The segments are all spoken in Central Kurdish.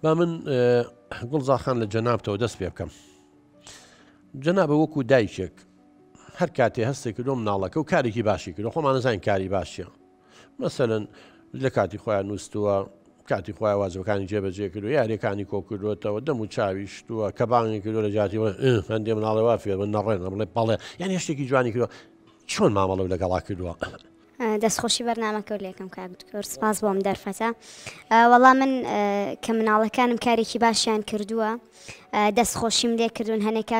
با من گوڵزاخان لە جەنابتەوە دەست پێ بکەم. جەنابە وەکو دایکێک هەر کاتێ هەستێک کردو مناڵەکە و کارێکی باشی کردو خۆمان نەزانین کاری باشیە. مەسەلەن لە کاتی خۆیان نووسووە، کاتی خۆیان واجبەکانی جێبەجێ کردو، یاریەکانی کۆ کردوێتەوە، دەم و چاوی شتووە کە بانگی کردو لە جاتیەوە هەندێ مناڵێ وا فێر بن نەڕێنە بڵێ بەڵێ یانی هەشتێکی جوانی کردووە. چۆن مامەڵە و لەگەڵا کردووە؟ دەستخۆشی بەرنامەکە و لێکم کاکتۆر سپاس بۆم دەرفەتە. وەڵام من کە مناڵەکانم کارێکی باشیان کردووە دەستخۆشیم لێ کردوون، هەنێک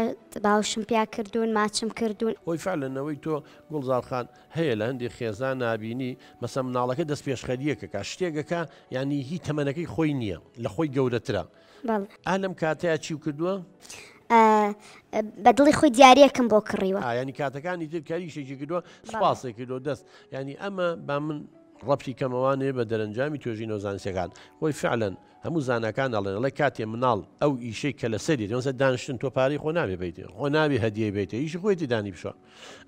باوشم پیا کردوون، ماچم کردوون. خۆی فعلەنەوەی تۆ گوڵزارخان هەیە لە هەندێک خێزان نابینی مەسە مناڵەکە دەست پێشخەریەکە شتێکەکە یعنی هی تەمەنەکەی خۆی نییە لە خۆی گەورەترە. ئالم کاتەیە چی کردووە؟ بەدڵی خۆی دیارەکەم بۆ کڕیوە. ینی کاتەکانی تر کاریشێکی کردووە سپاسی کردو دەست ینی ئەمە با من ڕەپی کەمەوانێ بە دەرەنجامی توێژی نۆزانسیەکان خۆی فعلەن هەموو زانەکان ئەڵێن ئەڵێ کاتێ مناڵ ئەو ئیشەی کە لە سەری دەمەسە دانیشتن تۆ پارەی خۆ نابێ بیت خۆ نابێ هەدیە بیتە ئیشی خۆیتی دانی بشە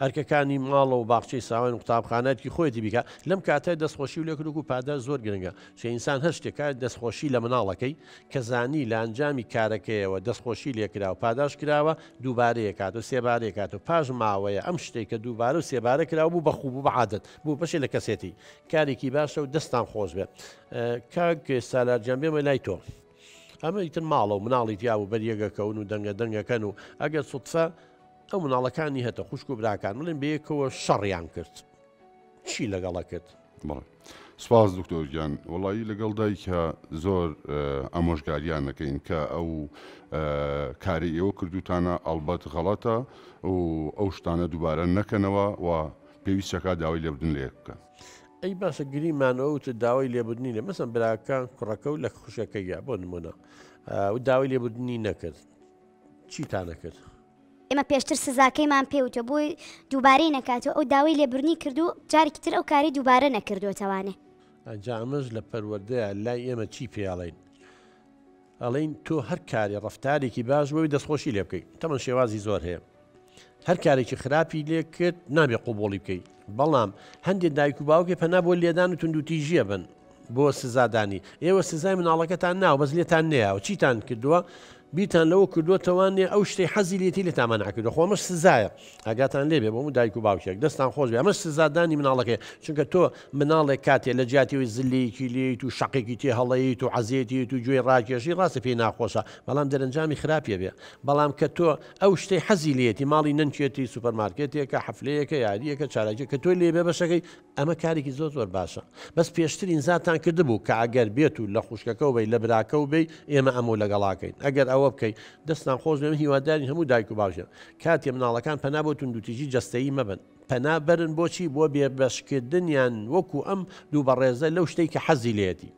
ئەرکەکانی ماڵە و باخچەی ساوان و قوتابخانەتی خۆیتی بیکە لەم کاتە دەستخۆشی و لێکردو و پاداش زۆر گرنگە چ ئینسان هەر شتێکە دەستخۆشی لە مناڵەکەی کە زانی لە ئەنجامی کارەکەیەوە دەستخۆشی لێکرا و پاداش کراوە دووبارەیە کات و سێبارەیە کات و پاش ماوەیە ئەم شتێک کە دووبارە و سێبارە کراوە بوو بەخوب بوو بەعادەت بوو بەشێ لە کەسێتی کارێکی باشە و دەستان خۆش بێ. کاک سالارجان بێمە لای تۆ ئەمە ئیتر ماڵە و مناڵی تیا و بەریەگەکەون و دەنگە دەنگەکەن و ئەگەر سوتفە ئەو مناڵەکانی هەتە خوشک و براکان بڵێن بەیەکەوە شەڕیان کرد چی لەگەڵە کرد؟ سپاس دکتۆرگیان وڵایی لەگەڵ دایکە زۆر ئامۆژگاریان نەکەین کە ئەو کاری ئێوە کردوتانە ئەڵبەت غەڵەتە و ئەو شتانە دووبارە نەکەنەوە و پێویستەکە داوای لێبدن لێ بکە. ئەی باشە گریمانەوە داوای لێبوردنی لێ مەسەن براکان کوڕەکە و لە خوشەکەیە بۆ نمونە و داوای لێبوردنی نەکرد چیتان نەکرد؟ ئێمە پێشتر سزاکەیمان پێوتە بۆی دووبارەی نەکاتەوە ئەو داوای لێبوردنی کردو جارێکی تر ئەو کاری دووبارە نەکردوتەوانێ. ئەنجامش لە پەروەردەیە لای ئێمە چی پێڵین؟ ئەڵین تۆ هەر کاری ڕەفتارێکی باش بۆی دەستخۆشی لێ بکەیت تەمەن شێوازی زۆر هەیە هەر کارێکی خراپی لێ کرد نابێ قوبوڵی بکەیت بەڵام هەندێک دایک و باوکێ پەنا بۆ لێدان و توندوتیژیە بن بۆ سزادانی ئێوە سزای مناڵەکەتان ناو بەس لێتان نەیەوە چیتان کردووە بیتان لەوە کردوتەوانێ ئەو شتەی حەزی لێتی لێ تامان ناکردو خۆمەش سزایە ئاگاتان لێبێ بۆ دایک و باوکێک دەستان خۆش بێ ئەمەش سزادانی مناڵەکەی چونکە تۆ مناڵێک کاتێ لە جیاتیەوەی زلەیەکی لێیت و شەقێکی تێ هەڵەیت و عەزیەتیت و گوێی ڕاکێشی ڕاستە پێی ناخۆشە بەڵام دەرەنجامی خراپیە بێ بەڵام کە تۆ ئەو شتەی حەزی لێتی ماڵی نەنچێتی سوپەرمارکێتێکە حەفلەیەکە یاریەکە چالاکی کە تۆ لێبێ بەشەکەی ئەمە کارێکی زۆر زۆر باشە بەس پێشتر ئینزاتان کردبوو کە ئەگەر بێت و لە خوشکەکە بی لە براکە و بی ئێمە ئەمە لەگەڵاکەین ئەگەر ئەوە بکەیت دەستان خۆش بێمە هیواداری هەموو دایک و باوکە کاتێ مناڵەکان پەنا بۆ توندوتیژی جەستەیی مەبن پەنا بەرن بۆچی بۆ بێبەشکردنیان وەکو ئەم دوو بەڕێزە لەو شتەی کە حەزی لێتی